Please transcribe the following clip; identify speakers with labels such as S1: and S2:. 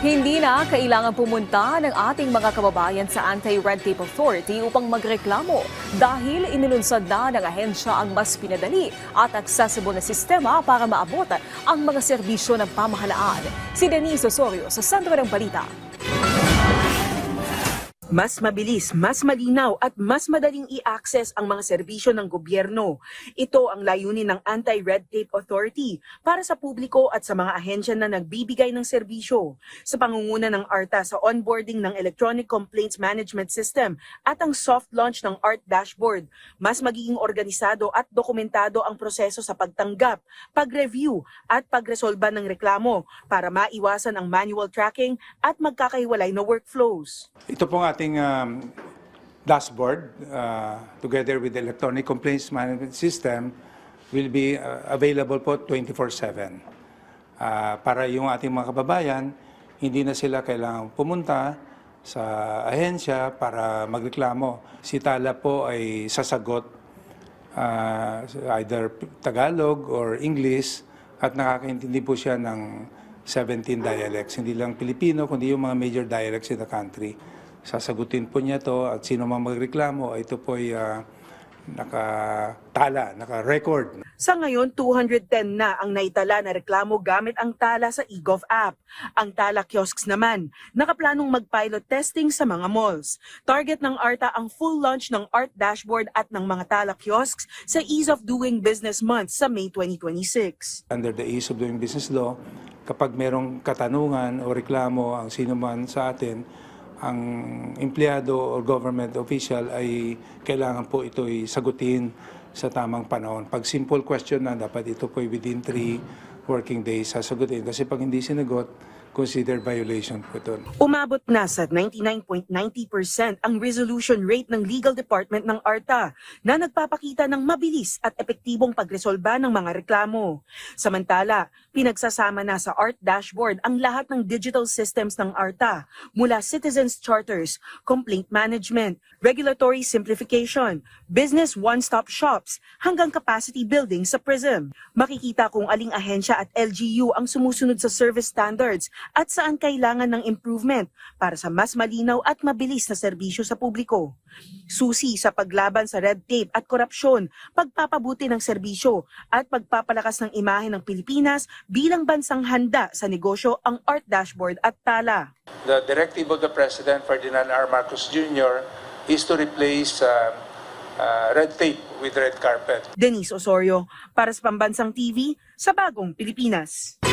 S1: Hindi na kailangan pumunta ng ating mga kababayan sa Anti-Red Tape Authority upang magreklamo dahil inilunsad na ng ahensya ang mas pinadali at accessible na sistema para maabot ang mga serbisyo ng pamahalaan. Si Denise Osorio sa sentro ng balita.
S2: Mas mabilis, mas malinaw at mas madaling i-access ang mga serbisyo ng gobyerno. Ito ang layunin ng Anti-Red Tape Authority para sa publiko at sa mga ahensya na nagbibigay ng serbisyo. Sa pangunguna ng ARTA sa onboarding ng Electronic Complaints Management System at ang soft launch ng ART Dashboard, mas magiging organisado at dokumentado ang proseso sa pagtanggap, pag-review at pagresolba ng reklamo para maiwasan ang manual tracking at magkakahiwalay na workflows.
S3: Ito pong ating dashboard, together with the Electronic Complaints Management System, will be available po 24/7. Para yung ating mga kababayan, hindi na sila kailangang pumunta sa ahensya para magreklamo. Si Tala po ay sasagot either Tagalog or English at nakakaintindi po siya ng 17 dialects. Hindi lang Pilipino, kundi yung mga major dialects in the country. Sasagutin po niya to at sino mang magreklamo, ito po ay naka-record.
S2: Sa ngayon, 210 na ang naitala na reklamo gamit ang Tala sa eGov app. Ang Tala kiosks naman, nakaplanong mag-pilot testing sa mga malls. Target ng ARTA ang full launch ng ART Dashboard at ng mga Tala kiosks sa Ease of Doing Business Month sa May 2026.
S3: Under the Ease of Doing Business Law, kapag merong katanungan o reklamo ang sino man sa atin, ang empleyado o government official ay kailangan po ito'y sagutin sa tamang panahon. Pag simple question na, dapat ito po'y within 3 working days sasagutin. Kasi pag hindi sinagot, consider violation po ito.
S2: Umabot na sa 99.90% ang resolution rate ng Legal Department ng ARTA na nagpapakita ng mabilis at epektibong pagresolba ng mga reklamo. Samantala, pinagsasama na sa ART Dashboard ang lahat ng digital systems ng ARTA mula citizens charters, complaint management, regulatory simplification, business one-stop shops hanggang capacity building sa PRISM. Makikita kung aling ahensya at LGU ang sumusunod sa service standards at saan kailangan ng improvement para sa mas malinaw at mabilis na serbisyo sa publiko. Susi sa paglaban sa red tape at korupsyon, pagpapabuti ng serbisyo at pagpapalakas ng imahe ng Pilipinas bilang bansang handa sa negosyo ang ART Dashboard at Tala.
S4: The directive of the President, Ferdinand R. Marcos Jr., is to replace red tape with red carpet.
S2: Denise Osorio para sa Pambansang TV sa Bagong Pilipinas.